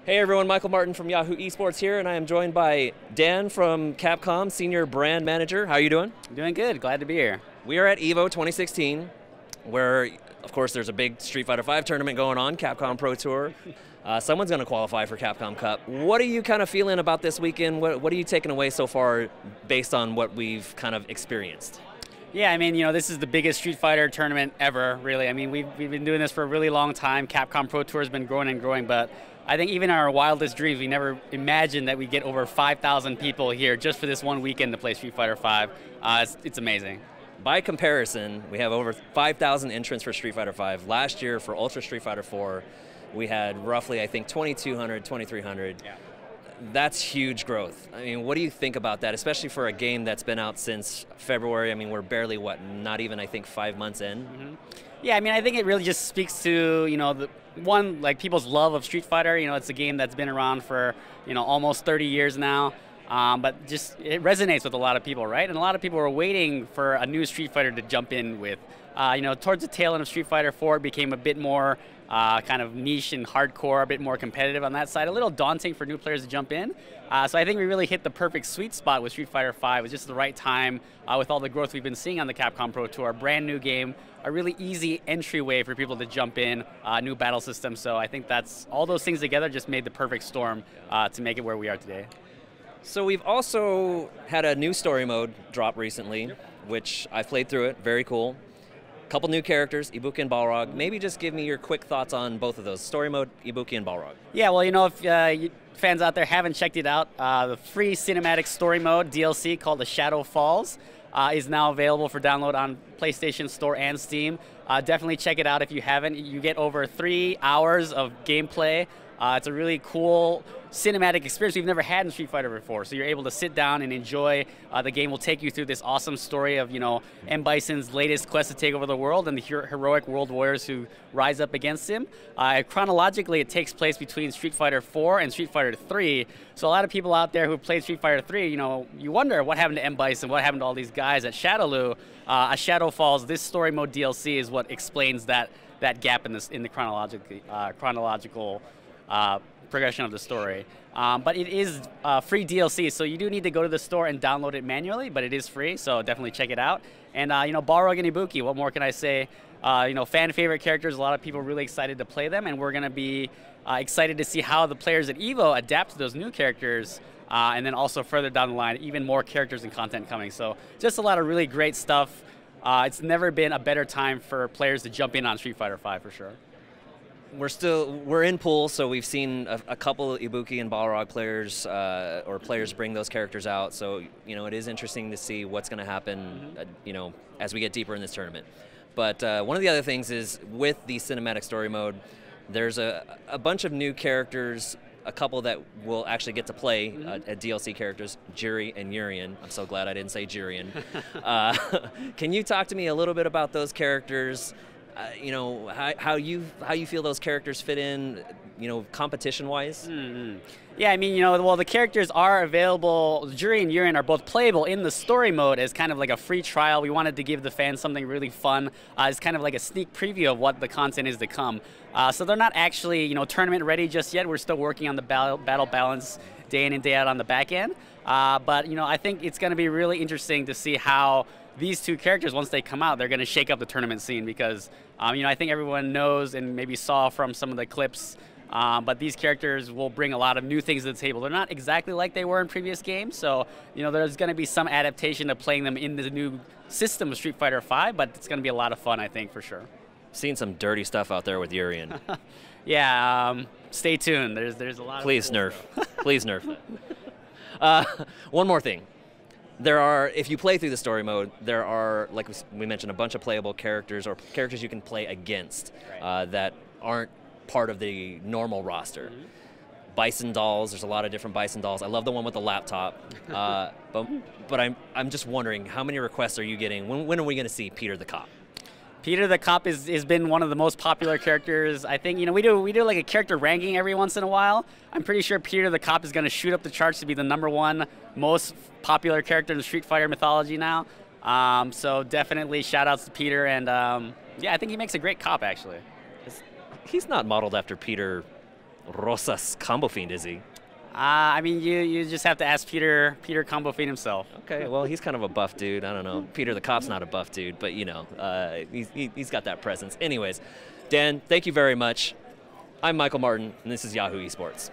Hey everyone, Michael Martin from Yahoo Esports here, and I am joined by Dan from Capcom, Senior Brand Manager. How are you doing? Doing good. Glad to be here. We are at EVO 2016, where, of course, there's a big Street Fighter V tournament going on, Capcom Pro Tour. Someone's going to qualify for Capcom Cup. What are you kind of feeling about this weekend? What are you taking away so far based on what we've kind of experienced? Yeah, I mean, this is the biggest Street Fighter tournament ever, really. I mean, we've been doing this for a really long time. Capcom Pro Tour has been growing and growing, but I think even in our wildest dreams, we never imagined that we'd get over 5,000 people here just for this one weekend to play Street Fighter V. It's amazing. By comparison, we have over 5,000 entrants for Street Fighter V. Last year for Ultra Street Fighter 4, we had roughly, I think, 2,200, 2,300. Yeah. That's huge growth. I mean, what do you think about that, especially for a game that's been out since February? I mean, we're barely, not even, I think, 5 months in? Mm-hmm. Yeah, I mean, I think it really just speaks to, people's love of Street Fighter. It's a game that's been around for, almost 30 years now. But just, it resonates with a lot of people, right? And a lot of people are waiting for a new Street Fighter to jump in with. Towards the tail end of Street Fighter 4, it became a bit more kind of niche and hardcore, a bit more competitive on that side. A little daunting for new players to jump in. So I think we really hit the perfect sweet spot with Street Fighter V. It was just the right time with all the growth we've been seeing on the Capcom Pro Tour. A brand new game, a really easy entryway for people to jump in, new battle system. So I think that's all those things together just made the perfect storm to make it where we are today. So we've also had a new story mode drop recently, which I played through it. Very cool. Couple new characters, Ibuki and Balrog. Maybe just give me your quick thoughts on both of those, story mode, Ibuki and Balrog. Yeah, well, if fans out there haven't checked it out, the free cinematic story mode DLC called The Shadow Falls is now available for download on PlayStation Store and Steam. Definitely check it out if you haven't. You get over 3 hours of gameplay. It's a really cool cinematic experience we've never had in Street Fighter before. So you're able to sit down and enjoy. The game will take you through this awesome story of, M. Bison's latest quest to take over the world and the heroic world warriors who rise up against him. Chronologically, it takes place between Street Fighter 4 and Street Fighter 3. So a lot of people out there who played Street Fighter 3, you wonder what happened to M. Bison, what happened to all these guys at Shadowloo. A Shadow Falls, this story mode DLC is what explains that gap in the chronological progression of the story. But it is free DLC, so you do need to go to the store and download it manually, but it is free, so definitely check it out. And Balrog and Ibuki, what more can I say? Fan favorite characters, a lot of people are really excited to play them, and we're going to be excited to see how the players at EVO adapt to those new characters, and then also further down the line, even more characters and content coming. So just a lot of really great stuff. It's never been a better time for players to jump in on Street Fighter V for sure. We're in pool, so we've seen a couple of Ibuki and Balrog players or players bring those characters out. So it is interesting to see what's going to happen, as we get deeper in this tournament. But one of the other things is with the cinematic story mode, there's a bunch of new characters. A couple that will actually get to play DLC characters, Jiri and Urien. I'm so glad I didn't say Jirian. Can you talk to me a little bit about those characters? How you feel those characters fit in, competition-wise? Mm-hmm. Yeah, I mean, well, the characters are available. Jiri and Urien are both playable in the story mode as kind of like a free trial. We wanted to give the fans something really fun. It's kind of like a sneak preview of what the content is to come. So they're not actually, tournament ready just yet. We're still working on the battle balance day in and day out on the back end. But, I think it's going to be really interesting to see how these two characters, once they come out, they're going to shake up the tournament scene because, I think everyone knows and maybe saw from some of the clips, but these characters will bring a lot of new things to the table. They're not exactly like they were in previous games, so, there's going to be some adaptation to playing them in the new system of Street Fighter V, but it's going to be a lot of fun, I think, for sure. Seen some dirty stuff out there with Urien. Yeah, stay tuned. There's a lot Please of cool nerf. stuff. Please nerf. One more thing. If you play through the story mode, there are, like we mentioned, a bunch of playable characters or characters you can play against that aren't part of the normal roster. Mm-hmm. Bison dolls, there's a lot of different Bison dolls. I love the one with the laptop. But I'm just wondering, how many requests are you getting? When are we going to see Peter the Cop? Peter the Cop has been one of the most popular characters. I think, we do like a character ranking every once in a while. I'm pretty sure Peter the Cop is going to shoot up the charts to be the #1 most popular character in the Street Fighter mythology now. So definitely shout outs to Peter, and yeah, I think he makes a great cop actually. He's not modeled after Peter Rosas Combo Fiend, is he? I mean, you just have to ask Peter Combo Fiend himself. Okay, well, he's kind of a buff dude. I don't know. Peter the Cop's not a buff dude, but, you know, he's got that presence. Anyways, Dan, thank you very much. I'm Michael Martin, and this is Yahoo Esports.